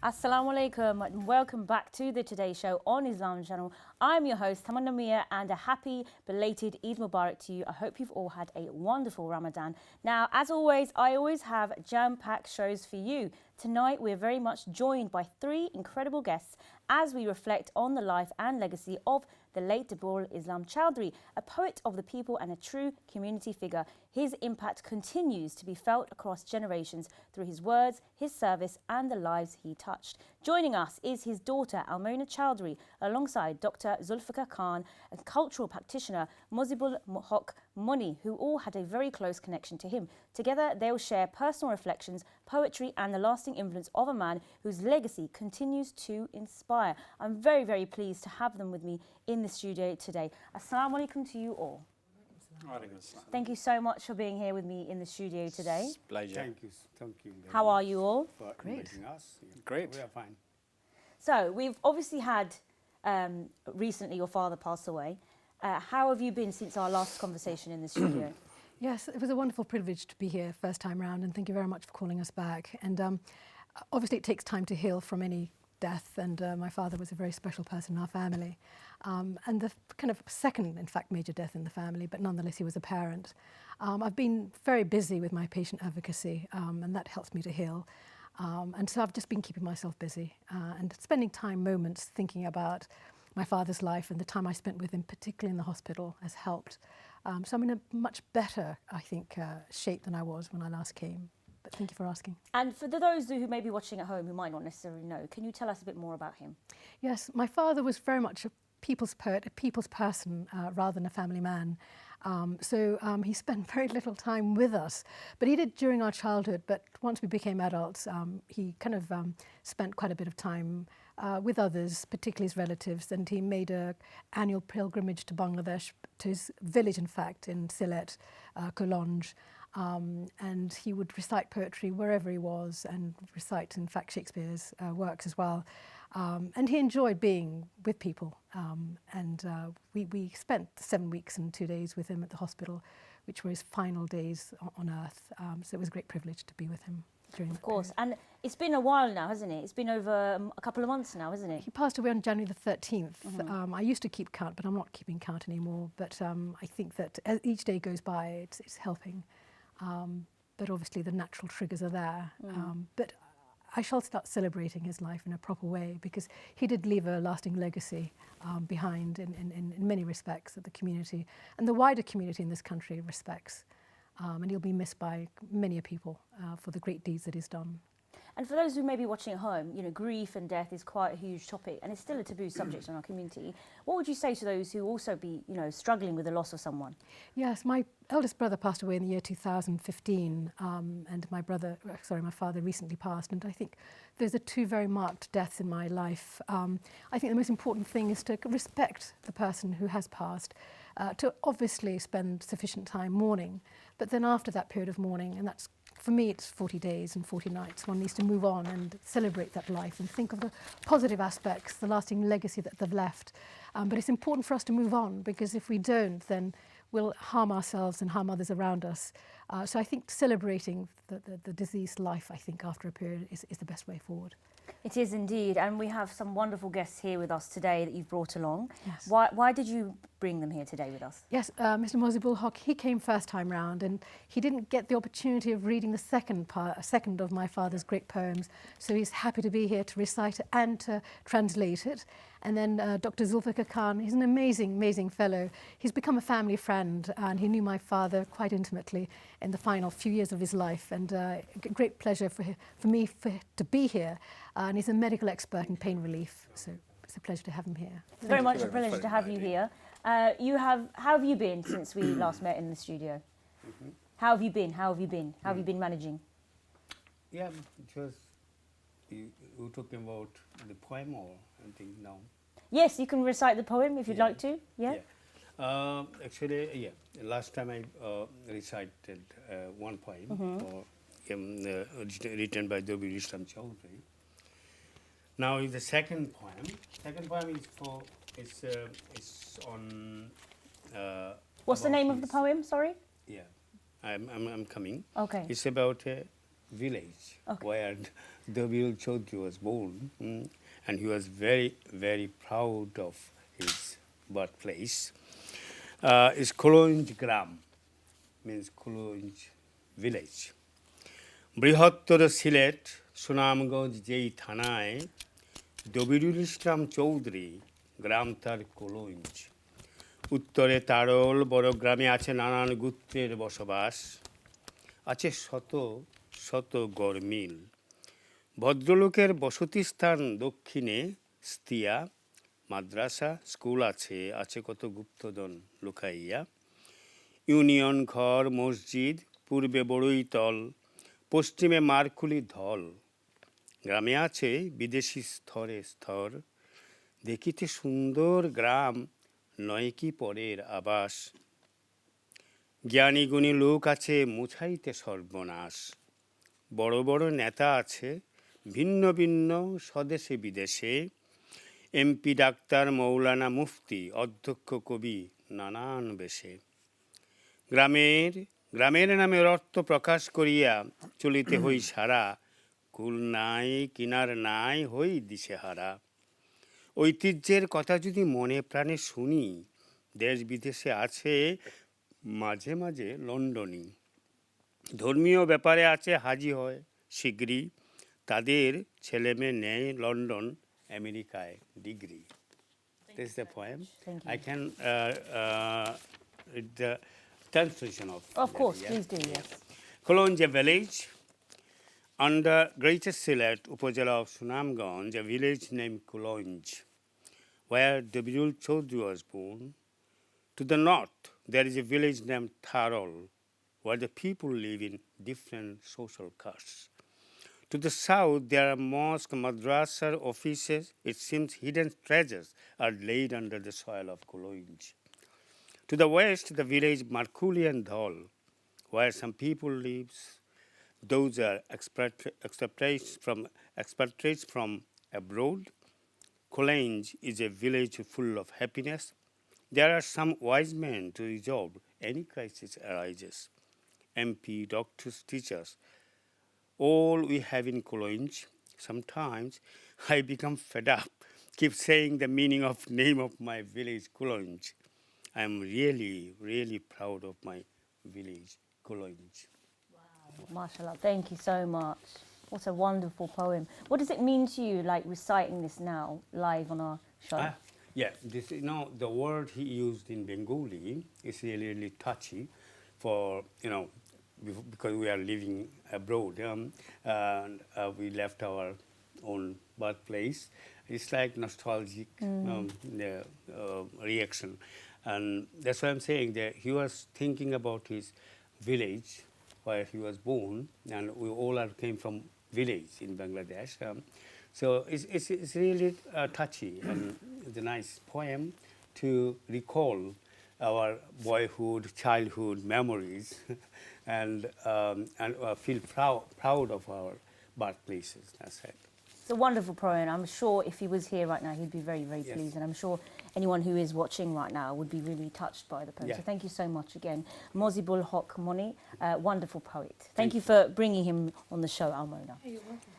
Assalamu alaikum and welcome back to the Today Show on Islam Channel. I'm your host Tamanna Mia and a happy belated Eid Mubarak to you. I hope you've all had a wonderful Ramadan. Now, as always, I always have jam-packed shows for you. Tonight, we're very much joined by three incredible guests as we reflect on the life and legacy of the late Dabul Islam Chowdhury, a poet of the people and a true community figure. His impact continues to be felt across generations through his words, his service and the lives he touched. Joining us is his daughter Almona Chowdhury alongside Dr. Zulfikar Khan, a cultural practitioner, Mozibul Haq Moni, who all had a very close connection to him. Together they will share personal reflections, poetry and the lasting influence of a man whose legacy continues to inspire. I'm very, very pleased to have them with me in the studio today. Assalamu alaikum to you all. Thank you so much for being here with me in the studio today. It's a pleasure. Thank you. How are you all? For inviting us. Great. We are fine. So we've obviously had recently your father passed away. How have you been since our last conversation in the studio? Yes, it was a wonderful privilege to be here first time round, and thank you very much for calling us back. And obviously it takes time to heal from any death, and my father was a very special person in our family. And the kind of second, in fact, major death in the family, but nonetheless he was a parent. I've been very busy with my patient advocacy, and that helps me to heal. And so I've just been keeping myself busy and spending moments thinking about my father's life, and the time I spent with him, particularly in the hospital, has helped. So I'm in a much better, I think, shape than I was when I last came. But thank you for asking. And for those who may be watching at home who might not necessarily know, can you tell us a bit more about him? Yes, my father was very much a people's poet, a people's person, rather than a family man. So he spent very little time with us, but he did during our childhood. But once we became adults, he kind of spent quite a bit of time with others, particularly his relatives, and he made an annual pilgrimage to Bangladesh, to his village, in fact, in Sylhet, Kolonj. And he would recite poetry wherever he was, and recite, in fact, Shakespeare's works as well. And he enjoyed being with people. We spent 7 weeks and 2 days with him at the hospital, which were his final days on earth. So it was a great privilege to be with him during Of course. And it's been a while now, hasn't it? It's been over a couple of months now, hasn't it? He passed away on January the 13th. I used to keep count, but I'm not keeping count anymore. But I think that as each day goes by, it's helping. But obviously the natural triggers are there. But I shall start celebrating his life in a proper way, because he did leave a lasting legacy behind in many respects that the community and the wider community in this country respects. And he'll be missed by many people for the great deeds that he's done. And for those who may be watching at home, you know, grief and death is quite a huge topic and it's still a taboo subject in our community. What would you say to those who also be, you know, struggling with the loss of someone? Yes, my eldest brother passed away in the year 2015, and my father recently passed, and I think those are two very marked deaths in my life. I think the most important thing is to respect the person who has passed, to obviously spend sufficient time mourning, but then after that period of mourning, and that's for me, it's 40 days and 40 nights. One needs to move on and celebrate that life and think of the positive aspects, the lasting legacy that they've left. But it's important for us to move on, because if we don't, then we'll harm ourselves and harm others around us. So I think celebrating the deceased life, I think, after a period is the best way forward. It is indeed, and we have some wonderful guests here with us today that you've brought along. Yes. Why did you bring them here today with us? Yes, Mr. Mozibul Haq, he came first time round, and he didn't get the opportunity of reading the second of my father's great poems, so he's happy to be here to recite it and to translate it. And then Dr. Zulfikar Khan, he's an amazing, amazing fellow. He's become a family friend, and he knew my father quite intimately in the final few years of his life, and a great pleasure for me to be here. And he's a medical expert in pain relief, so it's a pleasure to have him here. It's very much a pleasure to have you here. How have you been since we last met in the studio? How have you been? How have you been managing? Yeah, just you talking about the poem or anything now? Yes, you can recite the poem if you'd like to. Yeah. Actually, last time I recited one poem written by Dabul Islam Chowdhury. Now is the second poem. Second poem is on. What's the name of the poem? Sorry. Yeah, I'm coming. Okay. It's about village Okay. where Dabil Chaudhry was born, and he was very, very proud of his birthplace. Is Kulonj Gram, means Kulonj village. বৃহত্তর সিলেট সুনামগঞ্জ যেই থানায় দবিরুল ইসলাম চৌধুরী গ্রাম তার কলঞ্জ উত্তরে তারল বড় গ্রামে আছে নানান গোত্রের বসবাস আছে শত শত গরমিল ভদ্রলোকের বসতিস্থান দক্ষিণে স্তিয়া মাদ্রাসা স্কুল আছে আছে কত গুপ্তধন লুকাইয়া ইউনিয়ন ঘর মসজিদ পূর্বে বড়ইতল পশ্চিমে মারকুলি ধল গ্রামে আছে বিদেশি স্তরে স্তর দেখিতে সুন্দর গ্রাম নয় কি পরের আবাস জ্ঞানী গুণী লোক আছে মুছাইতে সর্বনাশ বড় বড় নেতা আছে ভিন্ন ভিন্ন স্বদেশে বিদেশে এমপি ডাক্তার মৌলানা মুফতি অধ্যক্ষ কবি নানান বেশে গ্রামের নামে অর্থ প্রকাশ করিয়া চলিতে হই সারা কুল নাই কিনার নাই হই দিশেহারা ঐতিহ্যের কথা যদি মনে প্রাণে শুনি দেশ বিদেশে আছে মাঝে মাঝে লন্ডনী ধর্মীয় ব্যাপারে আছে হাজি হয় শীঘ্রই তাদের ছেলেমেয়ে নেয় লন্ডন আমেরিকায় degree This is the poem. Thank you. I can read the translation of Of course, yeah. please do, yes. Kolonja village, under Greater Sylhet, Upazila of Sunamganj, a village named Kolonj, where Dabirul Chaudhry was born. To the north, there is a village named Tharol, where the people live in different social castes. To the south, there are mosque, madrasa, offices. It seems hidden treasures are laid under the soil of Kolonj. To the west, the village Markuli and Dhol, where some people live. Those are expatriates from abroad. Kolonj is a village full of happiness. There are some wise men to resolve any crisis arises. MP, doctors, teachers, all we have in Kolonj. Sometimes I become fed up, keep saying the meaning of name of my village, Kolonj. I am really, really proud of my village, Kolonj. Mashallah, thank you so much. What a wonderful poem. What does it mean to you, like reciting this now, live on our show? Yeah, this, the word he used in Bengali is really, really touchy for, because we are living abroad and we left our own birthplace. It's like nostalgic reaction. And that's why I'm saying that he was thinking about his village where he was born, and we all came from village in Bangladesh. So it's really touchy, and it's a nice poem to recall our boyhood, childhood memories, and feel proud of our birthplaces. That's it. It's a wonderful poem. I'm sure if he was here right now, he'd be very, very Yes. pleased. And I'm sure anyone who is watching right now would be really touched by the poem. Yeah. So thank you so much again. Mozibul Haq Moni, wonderful poet. Thank you for bringing him on the show, Almona. You're welcome.